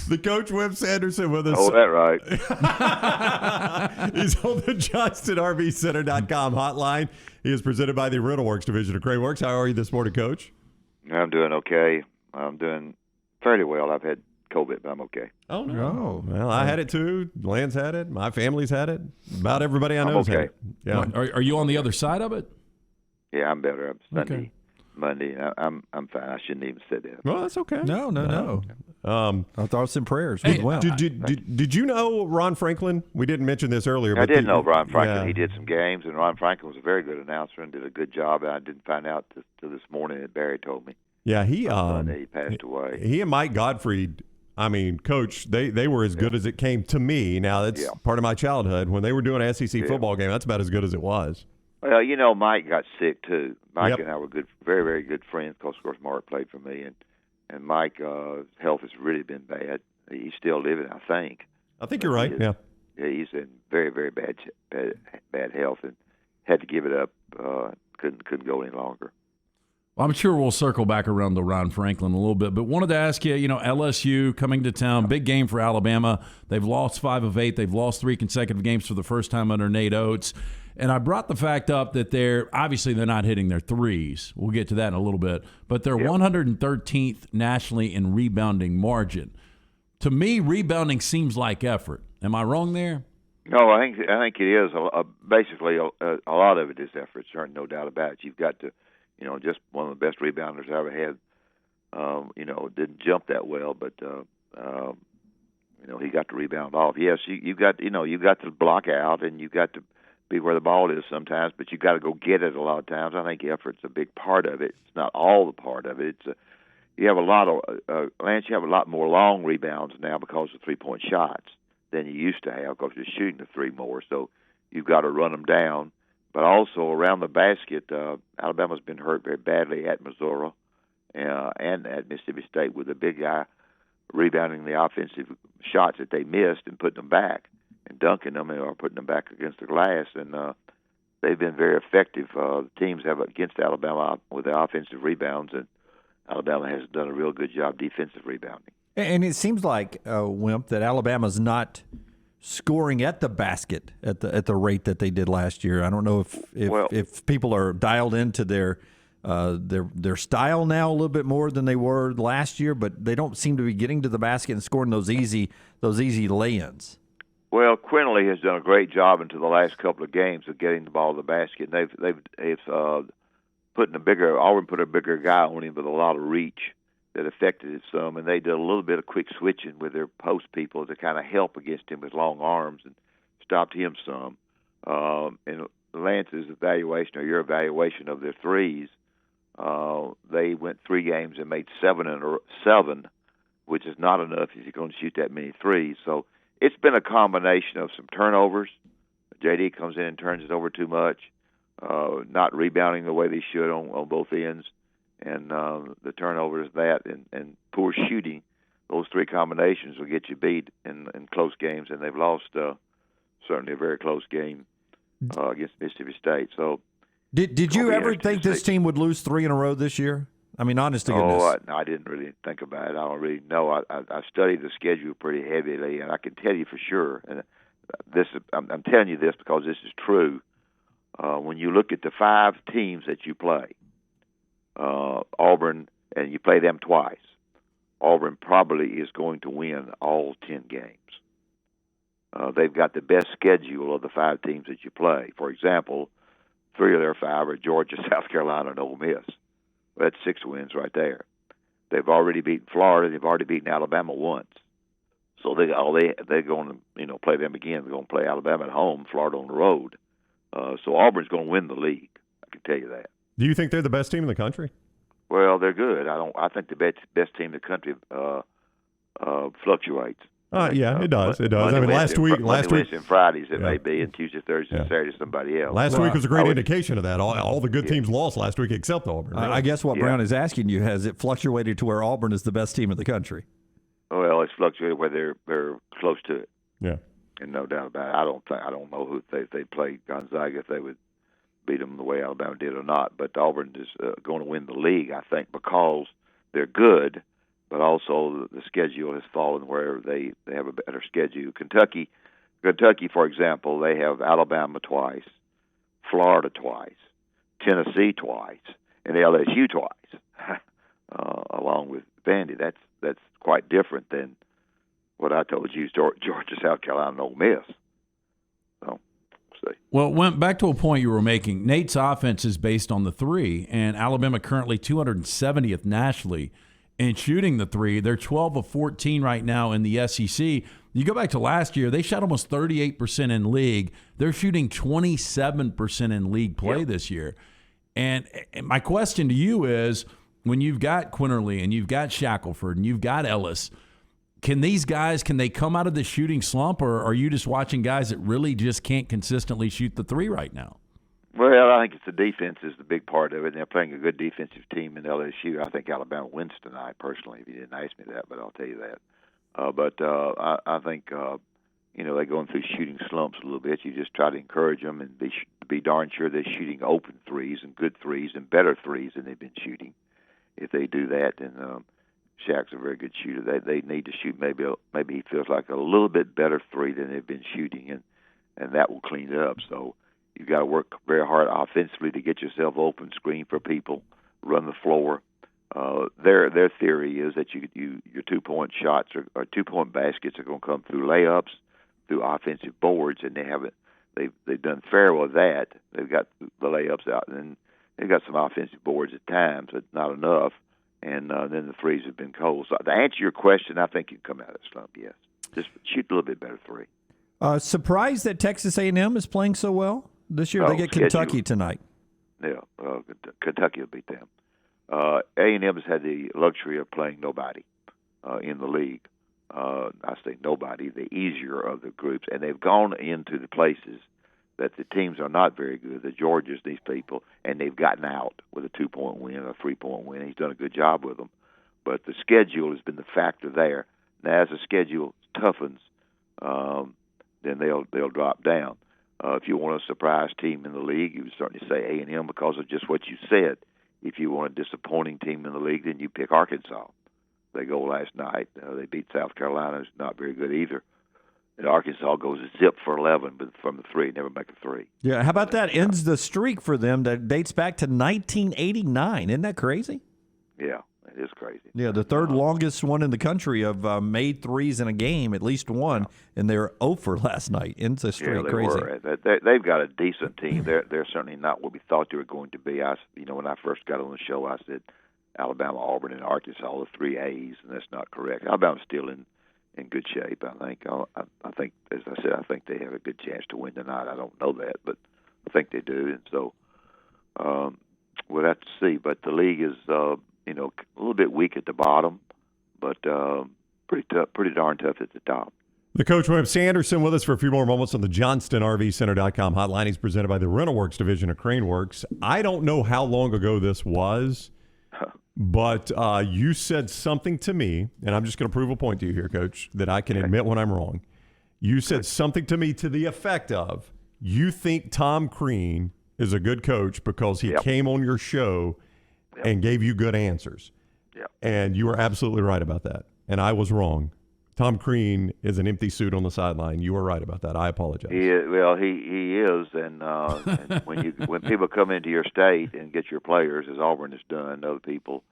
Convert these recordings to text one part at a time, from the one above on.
The coach, Wimp Sanderson, with us. Oh, that right. He's on the JohnstonRVCenter.com hotline. He is presented by the Riddleworks division of Crayworks. How are you this morning, Coach? I'm doing okay. I'm doing fairly well. I've had COVID, but I'm okay. Oh, no. Well, I had it too. Lance had it. My family's had it. About everybody I know has had it. Yeah. Are you on the other side of it? Yeah, I'm better. I'm Sunday, Okay. Monday. I'm fine. I shouldn't even say that. Well, that's okay. No. Our thoughts and prayers. Hey, Well, Did you know Ron Franklin? We didn't mention this earlier. I but did know Ron Franklin. Yeah. He did some games, and Ron Franklin was a very good announcer and did a good job. I didn't find out till this morning that Barry told me. Yeah, he that he passed away. He and Mike Gottfried, I mean, Coach, they were as good as it came to me. Now, that's part of my childhood. When they were doing an SEC football game, that's about as good as it was. Well, Mike got sick too. Mike and I were good, very, very good friends. Because, of course, Mark played for me, and Mike's health has really been bad. He's still living, I think. I think you're right. Yeah, he's in very, very bad health and had to give it up. Couldn't go any longer. Well, I'm sure we'll circle back around to Ron Franklin a little bit, but wanted to ask you, LSU coming to town, big game for Alabama. They've lost 5 of 8. They've lost 3 consecutive games for the first time under Nate Oates. And I brought the fact up that they're not hitting their threes. We'll get to that in a little bit. But they're 113th nationally in rebounding margin. To me, rebounding seems like effort. Am I wrong there? No, I think it is. Basically, a lot of it is effort. There's no doubt about it. You've got to, just one of the best rebounders I ever had. Didn't jump that well, but he got the rebound off. Yes, you got to block out, and you got to be where the ball is sometimes, but you got to go get it a lot of times. I think effort's a big part of it. It's not all the part of it. You have a lot of Lance. You have a lot more long rebounds now because of 3-point shots than you used to have because you're shooting the 3 more. So you've got to run them down. But also around the basket, Alabama's been hurt very badly at Missouri and at Mississippi State with the big guy rebounding the offensive shots that they missed and putting them back and dunking them or putting them back against the glass. And they've been very effective. The teams have against Alabama with the offensive rebounds, and Alabama has done a real good job defensive rebounding. and it seems like Wimp that Alabama's not scoring at the basket at the rate that they did last year. I don't know if people are dialed into their style now a little bit more than they were last year, but they don't seem to be getting to the basket and scoring those easy lay-ins. Well, Quinley has done a great job into the last couple of games of getting the ball to the basket. They've Auburn put a bigger guy on him with a lot of reach that affected it some, and they did a little bit of quick switching with their post people to kind of help against him with long arms and stopped him some. And Lance's evaluation or your evaluation of their threes, they went 3 games and made 7, which is not enough if you're going to shoot that many threes. So it's been a combination of some turnovers. JD comes in and turns it over too much, not rebounding the way they should on both ends, and the turnovers, and poor shooting. Those 3 combinations will get you beat in close games, and they've lost certainly a very close game against Mississippi State. So, did you ever think this team would lose 3 in a row this year? I mean, honest to goodness. I didn't really think about it. I don't really know. I studied the schedule pretty heavily, and I can tell you for sure. And I'm telling you this because this is true. When you look at the 5 teams that you play, Auburn, and you play them twice, Auburn probably is going to win all 10 games. They've got the best schedule of the 5 teams that you play. For example, 3 of their 5 are Georgia, South Carolina, and Ole Miss. That's 6 wins right there. They've already beaten Florida. They've already beaten Alabama once. So they're going to play them again. They're going to play Alabama at home, Florida on the road. So Auburn's going to win the league. I can tell you that. Do you think they're the best team in the country? Well, they're good. I think the best team in the country fluctuates. Yeah, it does. It does. Monday, last week, and Fridays it may be, and Tuesday, Thursday, and Saturday somebody else. Last week was a great indication of that. All the good teams lost last week except Auburn. Really. I guess what Brown is asking you, has it fluctuated to where Auburn is the best team in the country? Well, it's fluctuated where they're close to it. Yeah, and no doubt about it. I don't know who if they play Gonzaga if they would beat them the way Alabama did or not. But Auburn is going to win the league, I think, because they're good. but also the schedule has fallen where they have a better schedule. Kentucky, for example, they have Alabama twice, Florida twice, Tennessee twice, and LSU twice, along with Vandy. That's quite different than what I told you, Georgia, South Carolina, and Ole Miss. So, see. Well, went back to a point you were making. Nate's offense is based on the three, and Alabama currently 270th nationally in shooting the three. They're 12 of 14 right now in the SEC. You go back to last year, they shot almost 38% in league. They're shooting 27% in league play this year. And my question to you is, when you've got Quinterly and you've got Shackelford and you've got Ellis, can these guys, can they come out of the shooting slump, or are you just watching guys that really just can't consistently shoot the three right now? Well, I think it's the defense is the big part of it, and they're playing a good defensive team in LSU. I think Alabama wins tonight, personally, if you didn't ask me that, but I'll tell you that. I think, they're going through shooting slumps a little bit. You just try to encourage them and be darn sure they're shooting open threes and good threes and better threes than they've been shooting. If they do that, then Shaq's a very good shooter. They need to shoot maybe he feels like a little bit better three than they've been shooting, and that will clean it up. So you've got to work very hard offensively to get yourself open, screen for people, run the floor. Their theory is that your 2-point shots or 2-point baskets are going to come through layups, through offensive boards, and they've done fair with that. They've got the layups out, and then they've got some offensive boards at times, but not enough. And then the threes have been cold. So to answer your question, I think you can come out of the slump. Yes, just shoot a little bit better three. Surprised that Texas A&M is playing so well this year. They get Kentucky tonight. Yeah, Kentucky will beat them. A&M has had the luxury of playing nobody in the league. I say nobody, the easier of the groups, and they've gone into the places that the teams are not very good, the Georgias, these people, and they've gotten out with a 2-point win or a 3-point win. He's done a good job with them. But the schedule has been the factor there. Now, as the schedule toughens, then they'll drop down. If you want a surprise team in the league, you would certainly say A&M because of just what you said. If you want a disappointing team in the league, then you pick Arkansas. They go last night. They beat South Carolina. It's not very good either. And Arkansas goes zip for 11 but from the three, never make a three. Yeah, how about that? Ends the streak for them that dates back to 1989. Isn't that crazy? Yeah, it is crazy. Yeah, the third longest one in the country of made threes in a game, at least one, and they're 0 for last night. Ends the streak, they crazy. Were. They've got a decent team. They're certainly not what we thought they were going to be. When I first got on the show, I said Alabama, Auburn, and Arkansas, the 3 A's, and that's not correct. Alabama's still in good shape, I think. I think, as I said, I think they have a good chance to win tonight. I don't know that, but I think they do. And so we'll have to see. But the league is, a little bit weak at the bottom, but pretty tough, pretty darn tough at the top. The coach, Wimp Sanderson, with us for a few more moments on the JohnstonRVCenter.com hotline. He's presented by the Rental Works division of Crane Works. I don't know how long ago this was, but you said something to me, and I'm just going to prove a point to you here, Coach, that I can admit when I'm wrong. You said something to me to the effect of, you think Tom Crean is a good coach because he came on your show and gave you good answers. Yep. And you were absolutely right about that. And I was wrong. Tom Crean is an empty suit on the sideline. You were right about that. I apologize. He is, and when people come into your state and get your players, as Auburn has done, other people,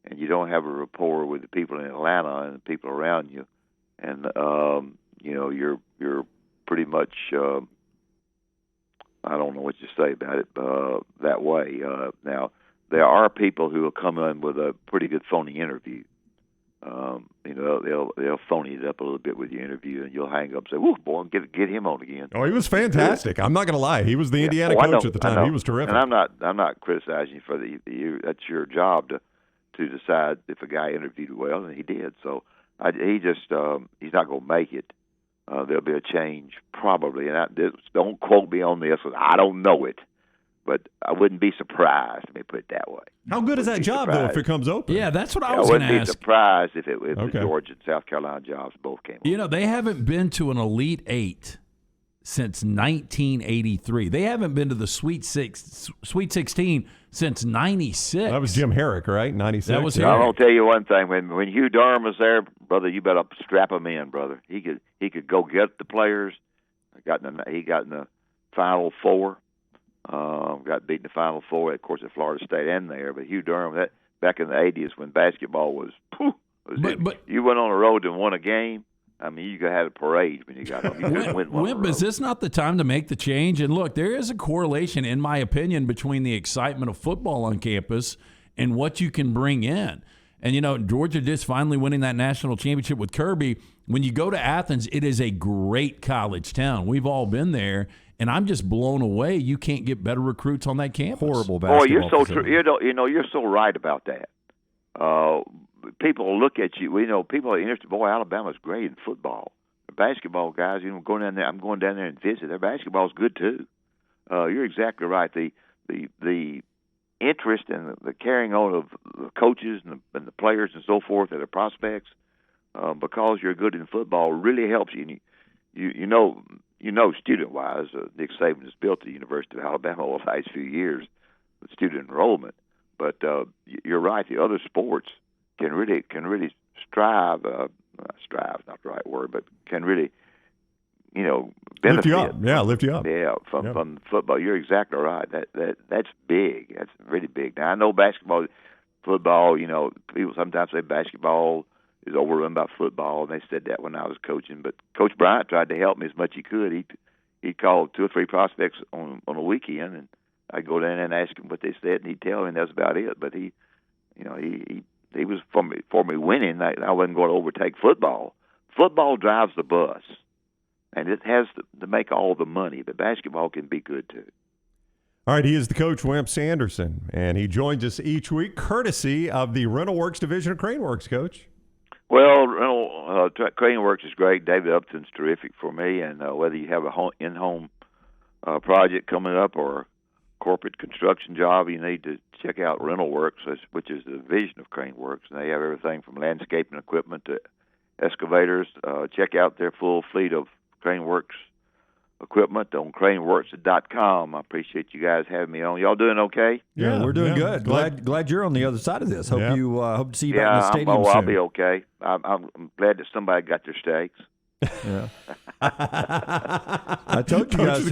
and you don't have a rapport with the people in Atlanta and the people around you, and you're pretty much I don't know what you say about it that way. Now there are people who will come in with a pretty good phony interview. They'll phony it up a little bit with your interview, and you'll hang up and say, "Woo, boy, get him on again." Oh, he was fantastic. I'm not going to lie. He was the Indiana coach at the time. He was terrific. And I'm not criticizing you for that's your job to decide if a guy interviewed well, and he did. So he's not going to make it. There'll be a change probably, and don't quote me on this. I don't know it. But I wouldn't be surprised. Let me put it that way. How good is that job, though, if it comes open? Yeah, that's what I was going to ask. I wouldn't be surprised if the Georgia and South Carolina jobs both came open. They haven't been to an Elite Eight since 1983. They haven't been to the Sweet 16 since 96. That was Jim Herrick, right? 96. That was I'm Herrick. gonna tell you one thing. When Hugh Durham was there, brother, you better strap him in, brother. He could go get the players. He got in the Final Four. Got beat in the Final Four, of course, at Florida State and there. But Hugh Durham, that back in the 80s when basketball was, but you went on the road and won a game. I mean, you could have a parade when you got home. You couldn't win one. Wimp, is this not the time to make the change? And look, there is a correlation, in my opinion, between the excitement of football on campus and what you can bring in. And, Georgia just finally winning that national championship with Kirby. When you go to Athens, it is a great college town. We've all been there, and I'm just blown away. You can't get better recruits on that campus. Horrible basketball. Oh, you're so true. You're so right about that. People look at you. People are interested. Boy, Alabama's great in football. The basketball guys, going down there. I'm going down there and visit. Their basketball's good too. You're exactly right. The interest and the carrying on of the coaches and the players and so forth and the prospects, because you're good in football, really helps you. Student-wise, Nick Saban has built the University of Alabama over the last few years with student enrollment. But you're right. The other sports can really strive. Strive is not the right word, but can really, benefit. Lift you up. Yeah, lift you up. Yeah, from football. You're exactly right. That's big. That's really big. Now I know basketball, football. People sometimes say basketball is overrun by football, and they said that when I was coaching. But Coach Bryant tried to help me as much as he could. He called 2 or 3 prospects on a weekend, and I'd go down there and ask him what they said, and he'd tell me, and that's about it. But he was for me winning. I wasn't going to overtake football. Football drives the bus, and it has to make all the money. But basketball can be good too. All right, he is the coach, Wimp Sanderson, and he joins us each week courtesy of the Rental Works division of Crane Works, Coach. Well, Crane Works is great. David Upton's terrific for me, and whether you have a in-home project coming up or a corporate construction job, you need to check out Rental Works, which is the division of Crane Works, and they have everything from landscaping equipment to excavators. Check out their full fleet of Crane Works equipment on craneworks.com. I appreciate you guys having me on. Y'all doing okay? Yeah, we're doing good. Glad you're on the other side of this. Hope to see you back in the stadium soon. I'll be okay. I'm glad that somebody got their steaks. Yeah. I told you guys.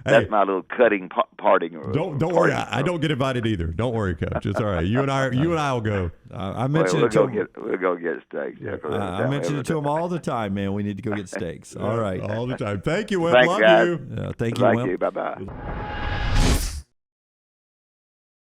That's my little cutting parting. Don't worry. I don't get invited either. Don't worry, Coach. It's all right. You and I will go. I mentioned it to him. We'll go get steaks. Yeah, I mention it to him all the time, man. We need to go get steaks. All right. All the time. Thank you, Wimp. Thanks, Love guys. you. Thank you, Wimp. Bye-bye.